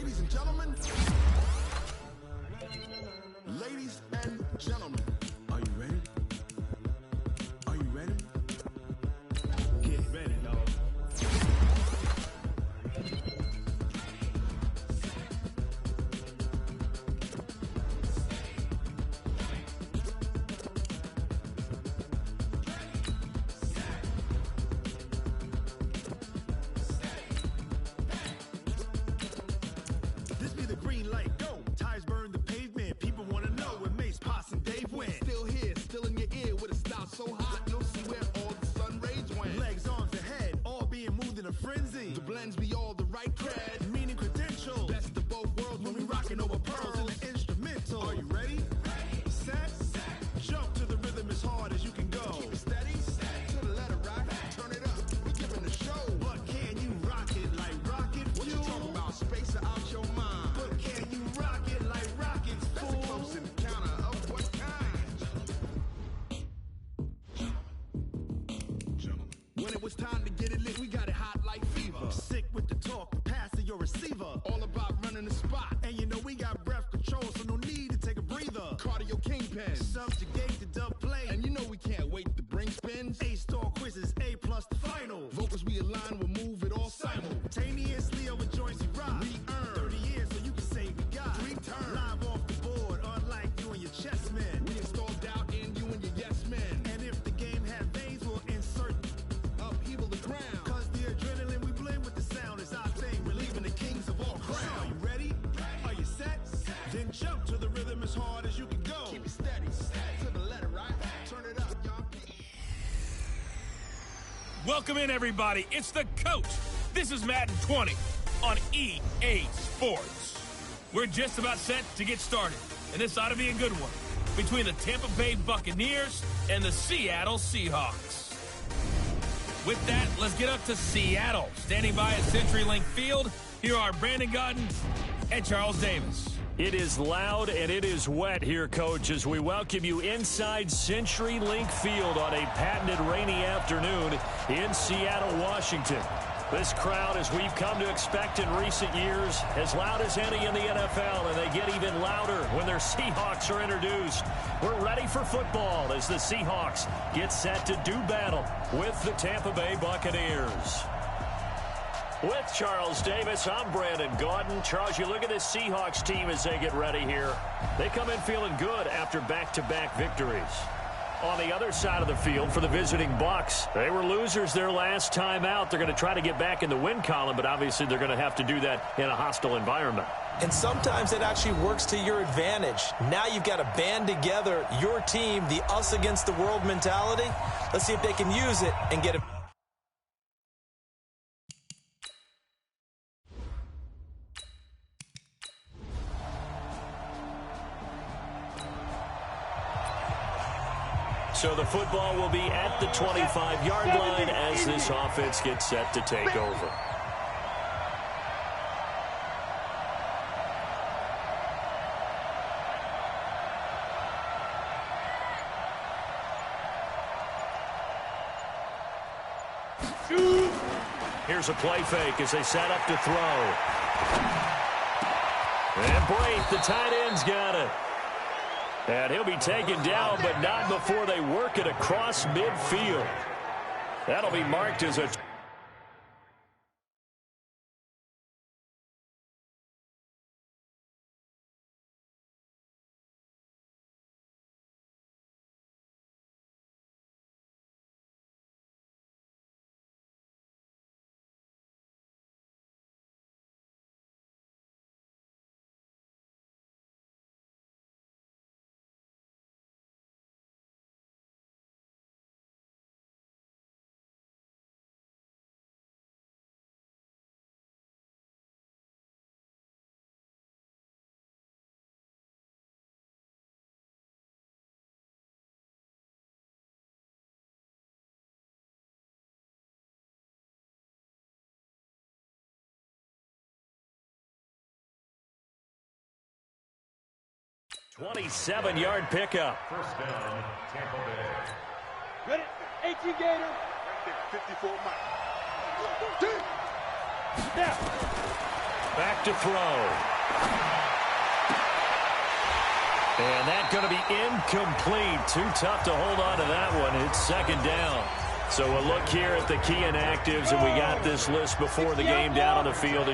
Ladies and gentlemen. Ladies and gentlemen. Are you ready? Are you ready? Get ready, dog. This be the green light, go. Tires burn the pavement. People want to know when Mace, Potts, and Dave went. Still here, still in your ear with a style so hot, you'll see where all the sun rays went. Legs, arms, ahead, all being moved in a frenzy. The blends be all the right cred, meaning credentials. Best of both worlds when we rocking over pearls in the instrumental. Are you ready? Set, jump to the rhythm as hard as you can go. Keep it steady, to the letter right. Turn it up, we giving the show. But can you rock it like rocket fuel? What you talking about? Space out your mind. But can you rock it like rockets, fool? That's a close encounter of what kind? When it was time to get it lit, we got it hot like fever. Sick with the talk, pass to your receiver. All about running the spot. And you know we got breath control, so no need to take a breather. Cardio kingpin, subjugate the dub play. And you know we can't wait to bring spins. A-star quizzes, A+ the final. Vocals we align, we'll move it all simultaneously over joints we rock. We earn 30 years, so you can say we got 3 turns. Live off the board, unlike you and your chess men. We install doubt in you and your yes men. And if the game had veins, we'll insert upheaval the crown. Cause the adrenaline we blend with the sound is our thing. Relieving the kings of all crowns. Are you ready? Are you set? Then jump to the rhythm as hard as you can go. Keep it steady, to the letter right. Turn it up, y'all. Welcome in, everybody. It's the coach. This is Madden 20 on EA Sports. We're just about set to get started, and this ought to be a good one between the Tampa Bay Buccaneers and the Seattle Seahawks. With that, let's get up to Seattle. Standing by at CenturyLink Field, here are Brandon Gaudin and Charles Davis. It is loud and it is wet here, Coach, as we welcome you inside CenturyLink Field on a patented rainy afternoon in Seattle, Washington. This crowd, as we've come to expect in recent years, as loud as any in the NFL, and they get even louder when their Seahawks are introduced. We're ready for football as the Seahawks get set to do battle with the Tampa Bay Buccaneers. With Charles Davis, I'm Brandon Gaudin. Charles, you look at this Seahawks team as they get ready here. They come in feeling good after back-to-back victories. On the other side of the field for the visiting Bucs, they were losers their last time out. They're going to try to get back in the win column, but obviously they're going to have to do that in a hostile environment. And sometimes it actually works to your advantage. Now you've got to band together your team, the us against the world mentality. Let's see if they can use it and get it. So the football will be at the 25-yard line as this offense gets set to take over. Here's a play fake as they set up to throw. And Brate, the tight end's got it. And he'll be taken down, but not before they work it across midfield. That'll be marked as a... ...27-yard pickup. First down, Tampa Bay. Ready? 18 Gator. Right there, 54 Mike. Now. Back to throw. And that's going to be incomplete. Too tough to hold on to that one. It's second down. So we'll look here at the key inactives, and we got this list before the game down on the field.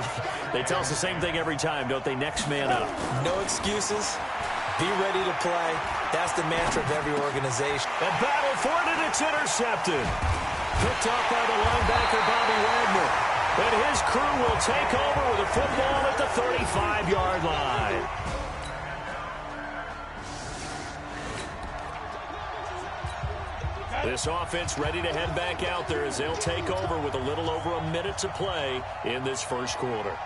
They tell us the same thing every time, don't they? Next man up. No excuses. Be ready to play. That's the mantra of every organization. And battle for it, and it's intercepted. Picked off by the linebacker, Bobby Wagner. And his crew will take over with a football at the 35-yard line. This offense ready to head back out there as they'll take over with a little over a minute to play in this first quarter.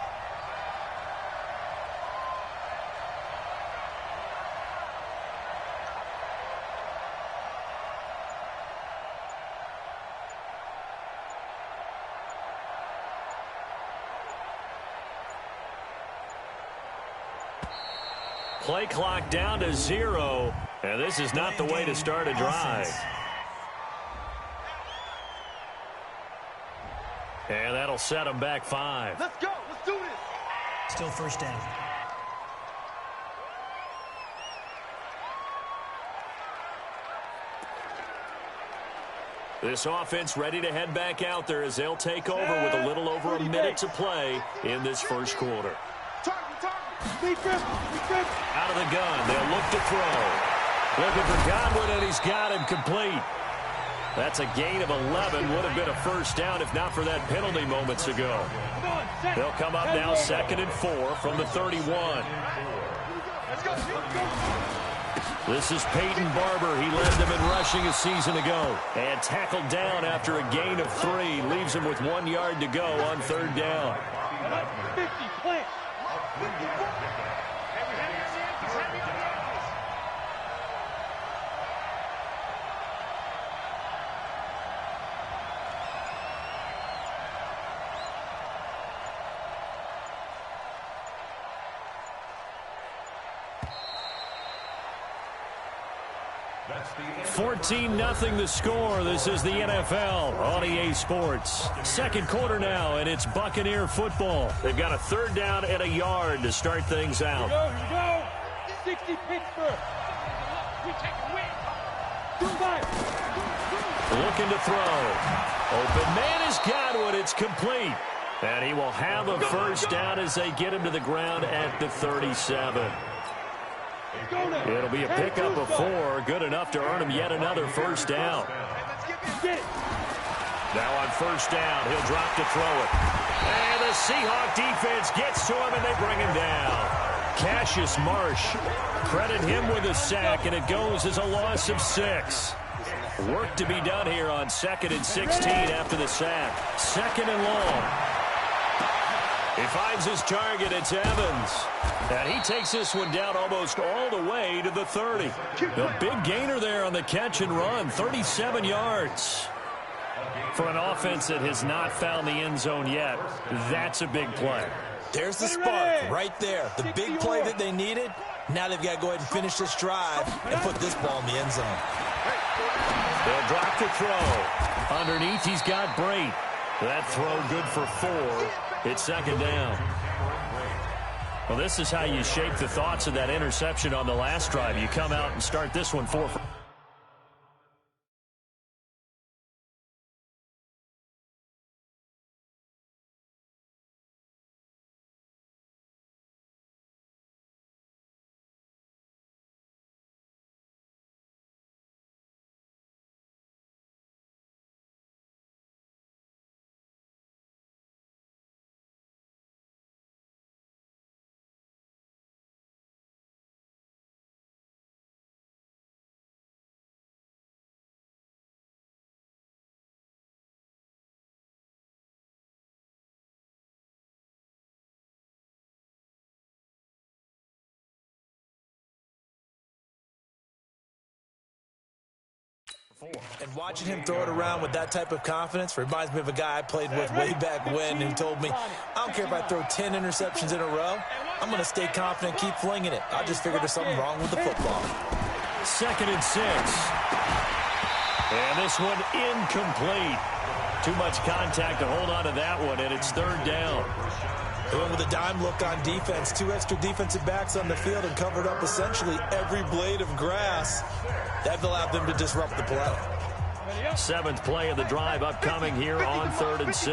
Play clock down to 0, and this is not the way to start a drive. And that'll set them back 5. Let's go. Let's do this. Still first down. This offense ready to head back out there as they'll take over with a little over a minute to play in this first quarter. Out of the gun, they'll look to throw. Looking for Godwin, and he's got him complete. That's a gain of 11. Would have been a first down if not for that penalty moments ago. They'll come up now 2nd and 4 from the 31. This is Peyton Barber. He led them in rushing a season ago. And tackled down after a gain of 3. Leaves him with 1 yard to go on 3rd down. 50, plant. 14-0 the score. This is the NFL on EA Sports. Second quarter now, and it's Buccaneer football. They've got a 3rd down and a yard to start things out. Here we go. 60 Pittsburgh. We take a win. Looking to throw. Open man is Godwin. It's complete. And he will have a first down as they get him to the ground at the 37. It'll be a pickup of 4, good enough to earn him yet another first down. Now on first down, he'll drop to throw it. And the Seahawk defense gets to him, and they bring him down. Cassius Marsh, credit him with a sack, and it goes as a loss of 6. Work to be done here on 2nd and 16 after the sack. 2nd and long. He finds his target. It's Evans. And he takes this one down almost all the way to the 30. A big gainer there on the catch and run. 37 yards. For an offense that has not found the end zone yet, that's a big play. There's the spark right there. The big play that they needed. Now they've got to go ahead and finish this drive and put this ball in the end zone. They'll drop to throw. Underneath, he's got Brate. That throw good for 4. It's 2nd down. Well, this is how you shape the thoughts of that interception on the last drive. You come out and start this one 4 for And watching him throw it around with that type of confidence reminds me of a guy I played with way back when who told me, I don't care if I throw 10 interceptions in a row, I'm going to stay confident, keep flinging it. I just figured there's something wrong with the football. 2nd and 6. And this one incomplete. Too much contact to hold on to that one, and it's 3rd down. They went with a dime look on defense. 2 extra defensive backs on the field and covered up essentially every blade of grass. That allowed them to disrupt the play. 7th play of the drive upcoming here on 3rd and 6.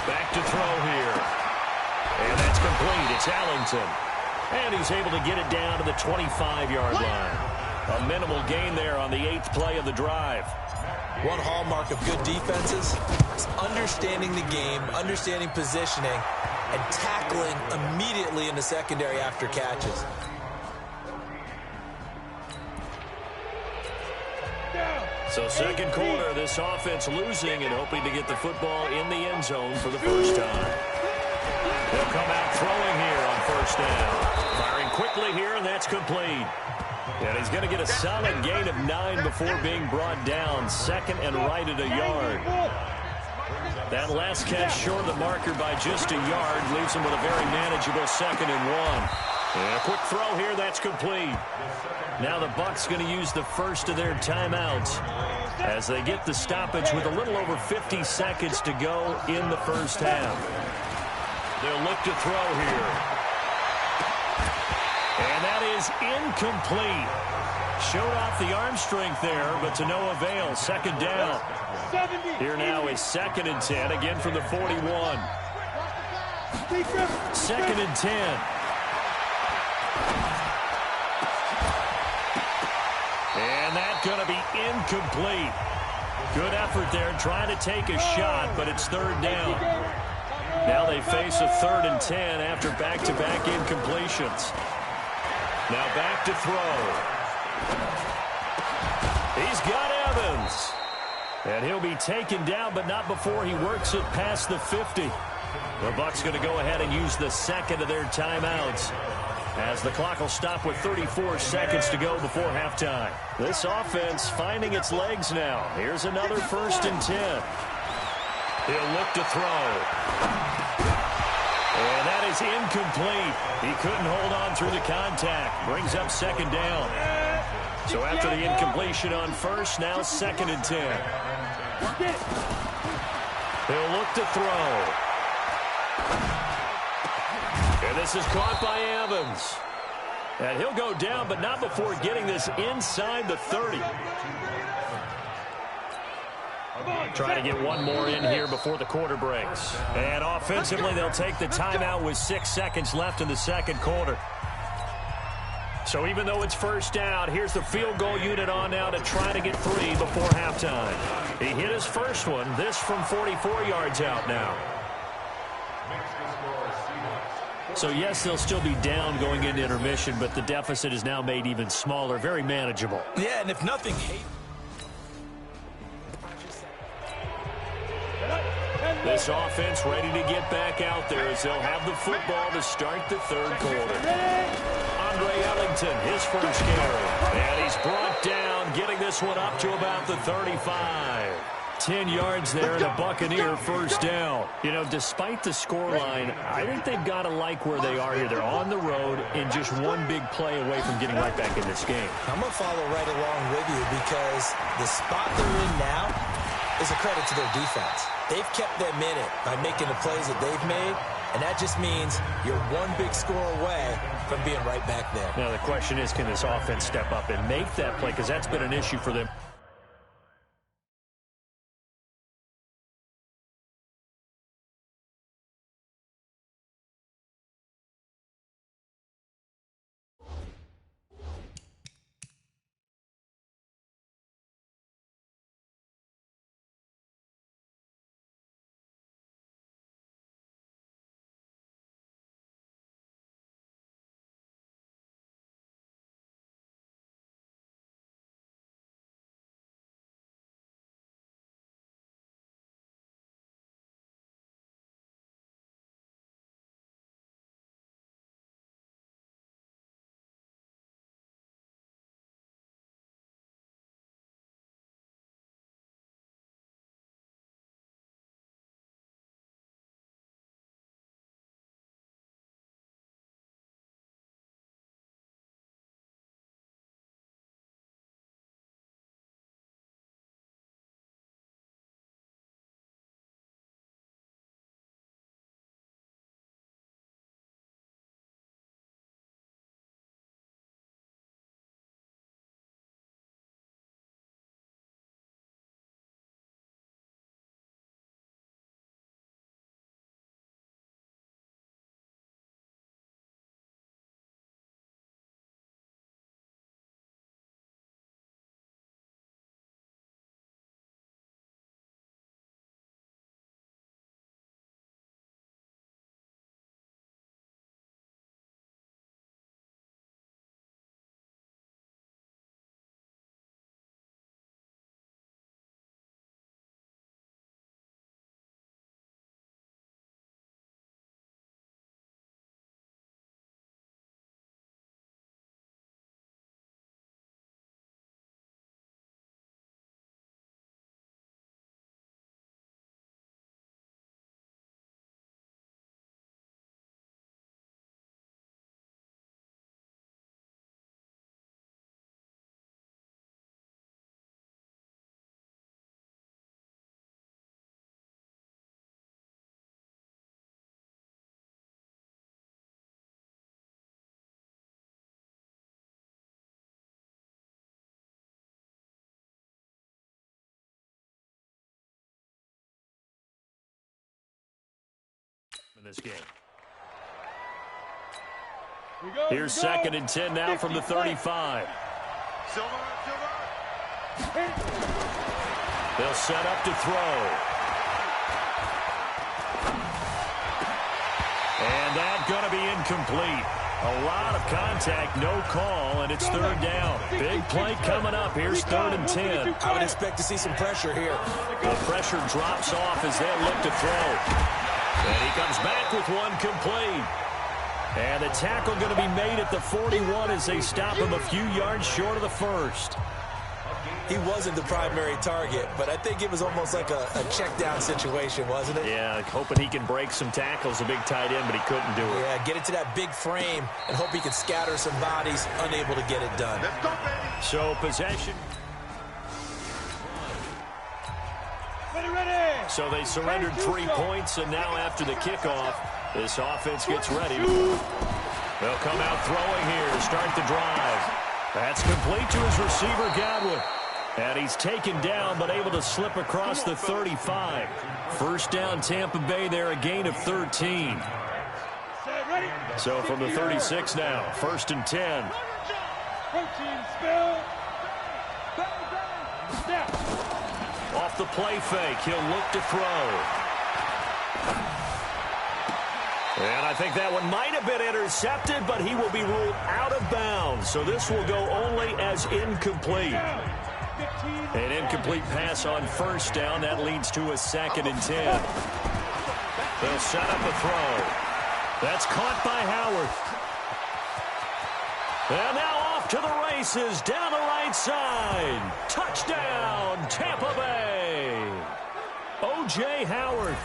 Back to throw here. And that's complete. It's Allington. And he's able to get it down to the 25-yard line. A minimal gain there on the 8th play of the drive. One hallmark of good defenses is understanding the game, understanding positioning, and tackling immediately in the secondary after catches. So second quarter, this offense losing and hoping to get the football in the end zone for the first time. They'll come out throwing here on first down. Firing quickly here, and that's complete. And he's going to get a solid gain of 9 before being brought down. 2nd and right at a yard. That last catch short of the marker by just a yard leaves him with a very manageable 2nd and 1. And a quick throw here, that's complete. Now the Bucs going to use the first of their timeouts as they get the stoppage with a little over 50 seconds to go in the first half. They'll look to throw here. And that is incomplete. Showed off the arm strength there, but to no avail. 2nd down. Here now is 2nd and 10, again from the 41. 2nd and 10. And that's going to be incomplete. Good effort there, trying to take a shot, but it's 3rd down. Now they face a 3rd and 10 after back-to-back incompletions. Now back to throw. He's got Evans. And he'll be taken down, but not before he works it past the 50. The Bucs going to go ahead and use the 2nd of their timeouts, as the clock will stop with 34 seconds to go before halftime. This offense finding its legs now. Here's another 1st and 10. He'll look to throw. And that is incomplete. He couldn't hold on through the contact. Brings up 2nd down. So after the incompletion on first, now 2nd and 10. He'll look to throw. And this is caught by Evans. And he'll go down, but not before getting this inside the 30. Trying to get one more in here before the quarter breaks. And offensively, they'll take the timeout with 6 seconds left in the second quarter. So even though it's first down, here's the field goal unit on now to try to get 3 before halftime. He hit his first one, this from 44 yards out now. So yes, they'll still be down going into intermission, but the deficit is now made even smaller, very manageable. Yeah, and if nothing... This offense ready to get back out there as they'll have the football to start the third quarter. Andre Ellington, his first carry. And he's brought down, getting this one up to about the 35. 10 yards there and a Buccaneer first down. You know, despite the scoreline, I think they've got to like where they are here. They're on the road and just one big play away from getting right back in this game. I'm going to follow right along with you because the spot they're in now is a credit to their defense. They've kept them in it by making the plays that they've made, and that just means you're one big score away from being right back there. Now the question is, can this offense step up and make that play? Because that's been an issue for them. in this game. Here's 2nd and 10 now from the 35. They'll set up to throw. And that's going to be incomplete. A lot of contact, no call, and it's 3rd down. Big play coming up. Here's 3rd and 10. I would expect to see some pressure here. The pressure drops off as they look to throw. And he comes back with one complete. And the tackle going to be made at the 41 as they stop him a few yards short of the first. He wasn't the primary target, but I think it was almost like a check down situation, wasn't it? Yeah, hoping he can break some tackles, a big tight end, but he couldn't do it. Yeah, get it to that big frame and hope he can scatter some bodies, unable to get it done. So possession. So they surrendered 3 points, and now after the kickoff, this offense gets ready. They'll come out throwing here to start the drive. That's complete to his receiver, Godwin. And he's taken down, but able to slip across the 35. First down, Tampa Bay there, a gain of 13. So from the 36 now, 1st and 10. Off the play fake, he'll look to throw. And I think that one might have been intercepted, but he will be ruled out of bounds. So this will go only as incomplete. An incomplete pass on 1st down. That leads to a 2nd and 10. They'll set up a throw. That's caught by Howard. And now off to the races down the right side. Touchdown, Tampa Bay. O.J. Howard.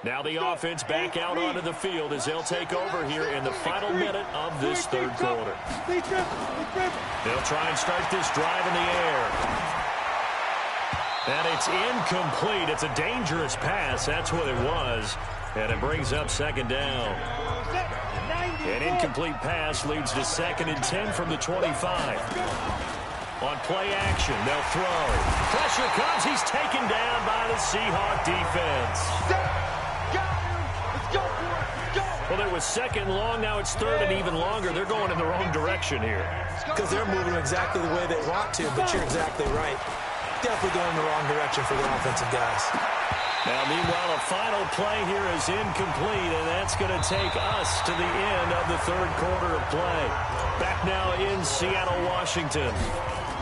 Now the offense back out onto the field as they'll take over here in the final minute of this 3rd quarter. They'll try and start this drive in the air. And it's incomplete. It's a dangerous pass. That's what it was. And it brings up 2nd down. An incomplete pass leads to 2nd and 10 from the 25. On play action, they'll throw. Pressure comes. He's taken down by the Seahawk defense. Well, it was 2nd long. Now it's 3rd and even longer. They're going in the wrong direction here. Because they're moving exactly the way they want to, but you're exactly right. Definitely going in the wrong direction for the offensive guys. Now, meanwhile, a final play here is incomplete, and that's going to take us to the end of the 3rd quarter of play. Back now in Seattle, Washington.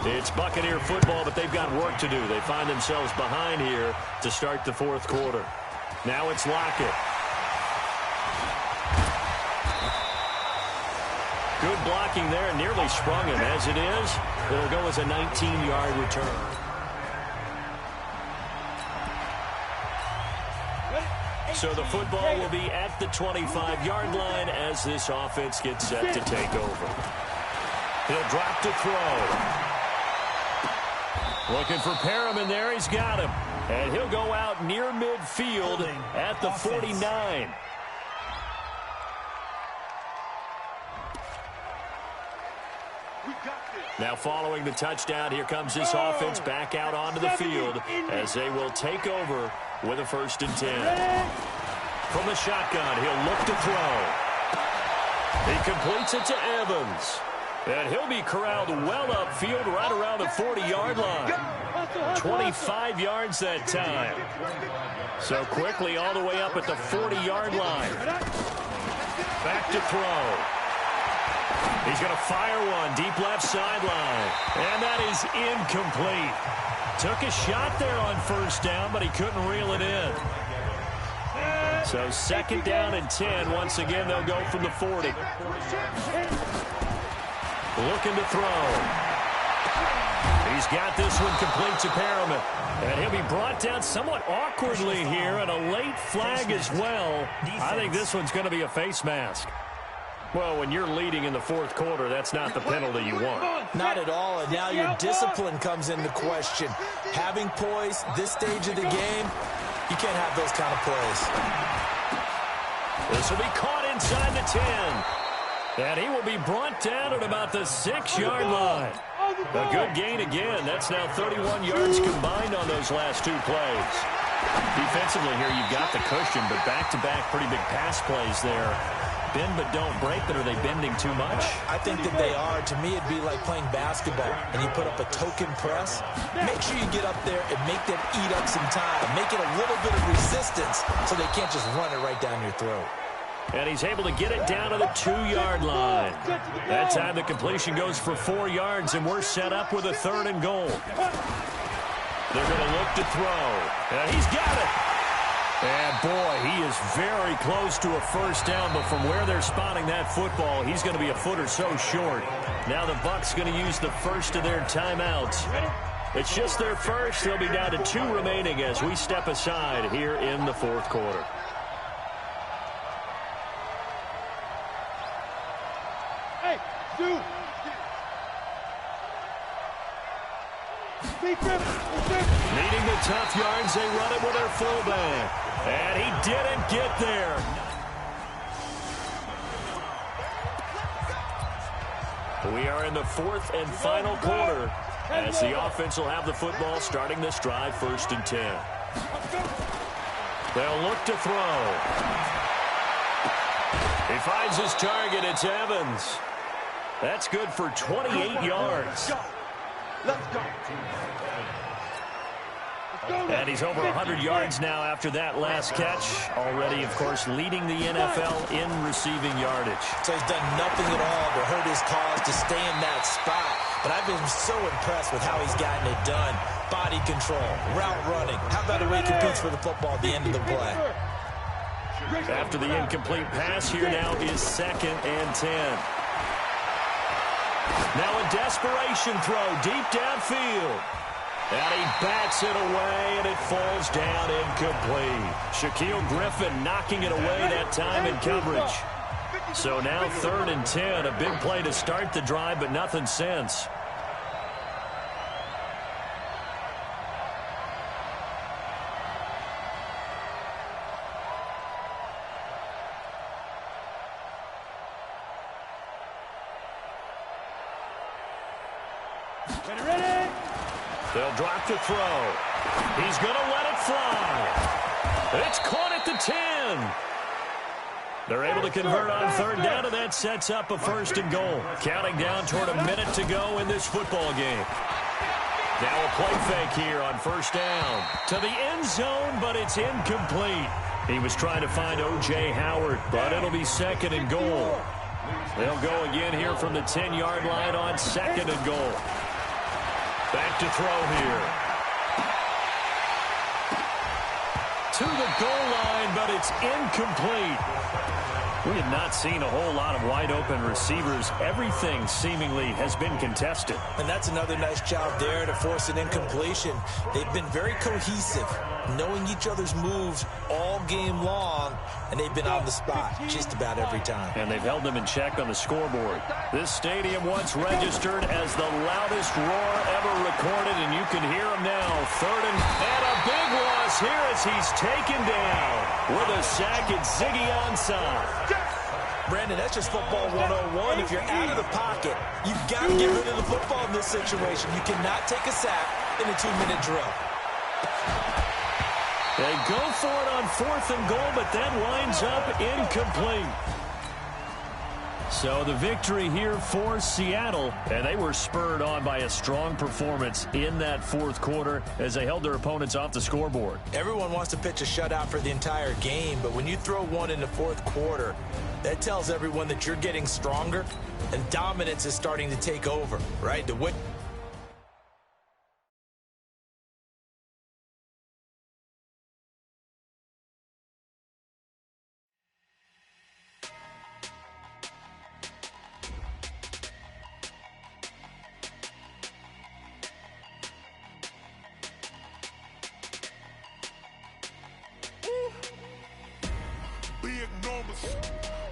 It's Buccaneer football, but they've got work to do. They find themselves behind here to start the 4th quarter. Now it's Lockett. Good blocking there, nearly sprung him. As it is, it'll go as a 19-yard return. So the football will be at the 25-yard line as this offense gets set to take over. He'll drop to throw. Looking for Perriman there. He's got him. And he'll go out near midfield at the 49. Now following the touchdown, here comes this offense back out onto the field as they will take over with a 1st and 10. From the shotgun, he'll look to throw. He completes it to Evans. And he'll be corralled well upfield right around the 40-yard line. 25 yards that time. So quickly all the way up at the 40-yard line. Back to throw. He's going to fire one deep left sideline. And that is incomplete. Took a shot there on 1st down, but he couldn't reel it in. So 2nd down and 10. Once again, they'll go from the 40. Looking to throw. He's got this one complete to Perriman. And he'll be brought down somewhat awkwardly here, and a late flag as well. I think this one's going to be a face mask. Well, when you're leading in the 4th quarter, that's not the penalty you want. Not at all, and now your discipline comes into question. Having poise this stage of the game, You can't have those kind of plays. This will be caught inside the 10. And he will be brought down at about the 6-yard line. A good gain again. That's now 31 yards combined on those last two plays. Defensively here, you've got the cushion, but back-to-back pretty big pass plays there. Bend but don't break, but are they bending too much? I think that they are. To me, it'd be like playing basketball, and you put up a token press. Make sure you get up there and make them eat up some time. Make it a little bit of resistance so they can't just run it right down your throat. And he's able to get it down to the 2-yard line. That time the completion goes for 4 yards, and we're set up with a 3rd and goal. They're going to look to throw. And he's got it. And, boy, he is very close to a first down, but from where they're spotting that football, he's going to be a foot or so short. Now the Bucs going to use the first of their timeouts. It's just their first. They'll be down to 2 remaining as we step aside here in the 4th quarter. Hey, Sue! Needing the tough yards, they run it with their fullback. And he didn't get there. We are in the 4th and final quarter as the offense will have the football starting this drive 1st and 10. They'll look to throw. He finds his target. It's Evans. That's good for 28 yards. Let's go. And he's over 100 yards now after that last catch. Already, of course, leading the NFL in receiving yardage. So he's done nothing at all to hurt his cause to stay in that spot. But I've been so impressed with how he's gotten it done. Body control, route running. How about the way he competes for the football at the end of the play? After the incomplete pass, here now is 2nd and 10. Now a desperation throw deep downfield. And he bats it away, and it falls down incomplete. Shaquille Griffin knocking it away that time in coverage. So now 3rd and 10, a big play to start the drive, but nothing since. Ready? They'll drop to throw. He's going to let it fly. It's caught at the 10. They're able to convert on 3rd down, and that sets up a 1st and goal. Counting down toward a minute to go in this football game. Now a play fake here on 1st down. To the end zone, but it's incomplete. He was trying to find O.J. Howard, but it'll be 2nd and goal. They'll go again here from the 10-yard line on 2nd and goal. Back to throw here. To the goal line, but it's incomplete. We have not seen a whole lot of wide-open receivers. Everything seemingly has been contested. And that's another nice job there to force an incompletion. They've been very cohesive, knowing each other's moves all game long, and they've been on the spot just about every time. And they've held them in check on the scoreboard. This stadium once registered as the loudest roar ever recorded, and you can hear him now. 3rd and a big loss here as he's taken down with a sack. It's Ziggy Ansah. Brandon, that's just football 101. If you're out of the pocket, you've got to get rid of the football in this situation. You cannot take a sack in a 2-minute drill. They go for it on 4th and goal, but that winds up incomplete. So the victory here for Seattle, and they were spurred on by a strong performance in that 4th quarter as they held their opponents off the scoreboard. Everyone wants to pitch a shutout for the entire game, but when you throw one in the 4th quarter, that tells everyone that you're getting stronger and dominance is starting to take over, right?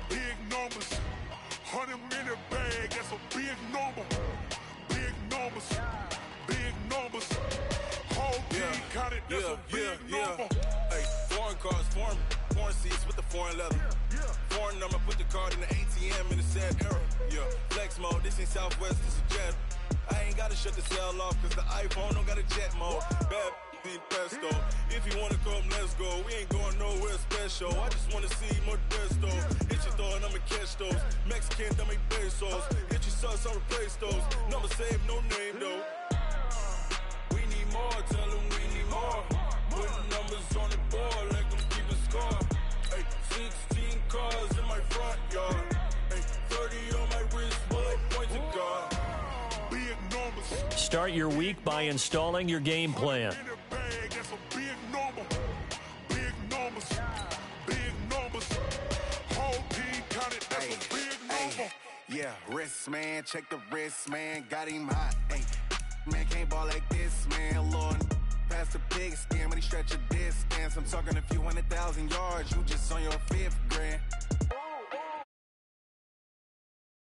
Big numbers, 100-minute bag, that's a big number. Big numbers, whole team count it, that's a big number. Hey, foreign cars, foreign seats with the foreign leather. Foreign number, put the card in the ATM in the sad era. Yeah, flex mode, this ain't Southwest, this is jet. I ain't gotta shut the cell off, cause the iPhone don't got a jet mode. Bad need pesto. If you wanna come, let's go. We ain't going nowhere special. I just wanna see more desto. Hit your throw and I'ma catch those. Mexican, dummy pesos. Hit your sauce, I'll replace those. Number save, no name though. We need more, tell them we need more. Putting numbers on the board, let them keep a score. Hey, 16 cars in my front yard. Hey, 30 on my wrist, bullet point to God. Big numbers. Start your week by installing your game plan. That's a big number. Big numbers. Big numbers. Whole team counted, that's a big number. Yeah, wrist man, check the wrist man, got him hot. Ay, man can't ball like this, man. Lord, past the big skin when he stretch a distance. I'm talking a few 100,000 yards, you just on your 5th grand.